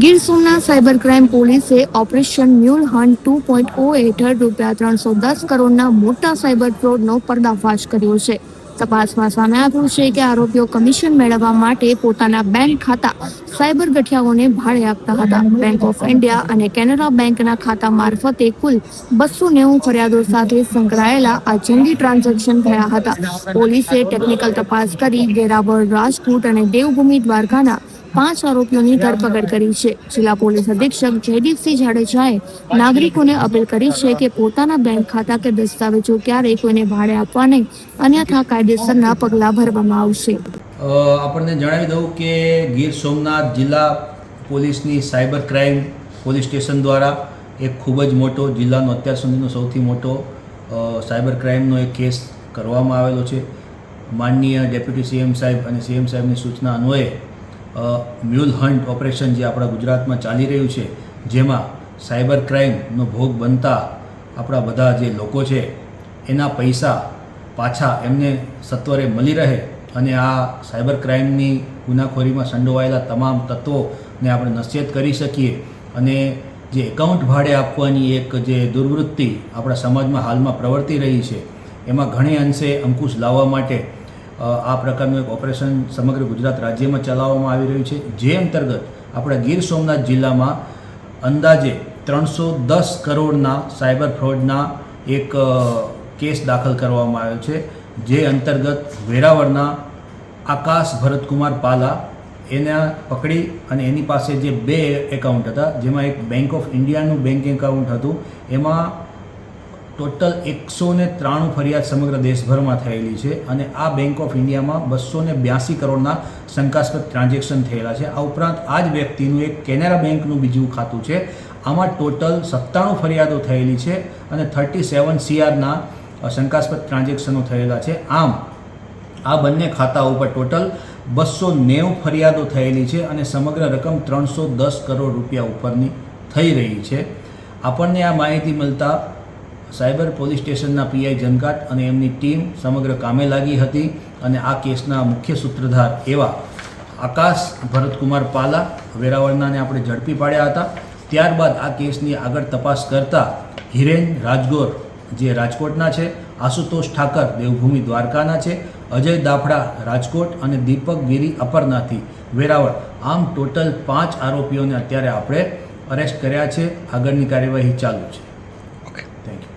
Gir Somnath cyber crime પોલીસે operation mule hunt 2.0 હેઠળ ₹310 કરોડના મોટા સાયબર ફ્રોડનો પર્દાફાશ કર્યો છે. તપાસમાં સામે આવ્યું છે કે આરોપીઓ કમિશન મેળવવા માટે પોતાના બેંક ખાતા સાયબર ગઠિયાઓને ભાડે આપતા હતા. બેંક ઓફ ઇન્ડિયા અને કેનરા બેંકના ખાતા મારફતે કુલ 290 ફરિયાદો સાથે સંકળાયેલા આ જંગી ટ્રાન્ઝેક્શન થયા હતા. પોલીસે ટેકનિકલ તપાસ કરી વેરાવળ, રાજકોટ અને દેવભૂમિ દ્વારકાના 5 આરોપીઓની ધરપકડ કરી છે. જિલ્લા પોલીસ અધિક્ષક જયદીપસિંહ જાડેજાએ નાગરિકોને અપીલ કરી છે કે પોતાના બેંક ખાતા કે દસ્તાવેજો ક્યારેય કોઈને ભાડે આપવા નહીં, અન્યથા કાયદેસરના પગલાં ભરવામાં આવશે. આપણને જણાવી દઉં કે ગીર સોમનાથ જિલ્લા પોલીસની સાયબર ક્રાઇમ પોલીસ સ્ટેશન દ્વારા એક ખૂબ જ મોટો જિલ્લાનો અત્યાર સુધીનો સૌથી મોટો સાયબર ક્રાઇમનો એક કેસ કરવામાં આવેલો છે. માનનીય ડેપ્યુટી સીએમ સાહેબ અને સીએમ સાહેબની સૂચના અન્વયે મ્યુલ હન્ટ ઓપરેશન જે આપણા ગુજરાતમાં ચાલી રહ્યું છે, જેમાં સાયબર ક્રાઇમનો ભોગ બનતા આપણા બધા જે લોકો છે એના પૈસા પાછા એમને સત્વરે મળી રહે અને આ સાયબર ક્રાઇમની ગુનાખોરીમાં સંડોવાયેલા તમામ તત્વોને આપણે નશ્યત કરી શકીએ અને જે એકાઉન્ટ ભાડે આપવાની એક જે દુર્વૃત્તિ આપણા સમાજમાં હાલમાં પ્રવર્તી રહી છે એમાં ઘણી અંશે અંકુશ લાવવા માટે આ પ્રકારનું એક ઓપરેશન સમગ્ર ગુજરાત રાજ્યમાં ચલાવવામાં આવી રહ્યું છે. જે અંતર્ગત આપણા ગીર સોમનાથ જિલ્લામાં અંદાજે 310 કરોડના સાયબર ફ્રોડના એક કેસ દાખલ કરવામાં આવ્યો છે. જે અંતર્ગત વેરાવળના આકાશ ભરતકુમાર પાલા એના પકડી અને એની પાસે જે 2 એકાઉન્ટ હતા, જેમાં એક બેંક ઓફ ઇન્ડિયાનું બેંક એકાઉન્ટ હતું, એમાં ટોટલ 193 ફરિયાદ સમગ્ર દેશભરમાં થયેલી છે અને આ બેંક ઓફ ઇન્ડિયામાં 282 કરોડના શંકાસ્પદ ટ્રાન્ઝેક્શન થયેલા છે. આ ઉપરાંત આ જ વ્યક્તિનું એક કેનેરા બેંકનું બીજું ખાતું છે. આમાં ટોટલ 97 ફરિયાદો થયેલી છે અને 37 CRના શંકાસ્પદ ટ્રાન્ઝેક્શનો થયેલા છે. આમ આ બંને ખાતા ઉપર ટોટલ 290 ફરિયાદો થયેલી છે અને સમગ્ર રકમ 310 કરોડ રૂપિયા ઉપરની થઈ રહી છે. આપણને આ માહિતી મળતા સાયબર પોલીસ સ્ટેશનના પીઆઈ જનકાટ અને એમની ટીમ સમગ્ર કામે લાગી હતી અને આ કેસના મુખ્ય સૂત્રધાર એવા આકાશ ભરતકુમાર પાલા વેરાવળનાને આપણે ઝડપી પાડ્યા હતા. ત્યારબાદ આ કેસની આગળ તપાસ કરતા હિરેન રાજગોર જે રાજકોટના છે, આશુતોષ ઠાકર દેવભૂમિ દ્વારકાના છે, અજય દાફડા રાજકોટ અને દીપક ગીરી અપરનાથી વેરાવળ, આમ ટોટલ 5 આરોપીઓને અત્યારે આપણે અરેસ્ટ કર્યા છે. આગળની કાર્યવાહી ચાલુ છે.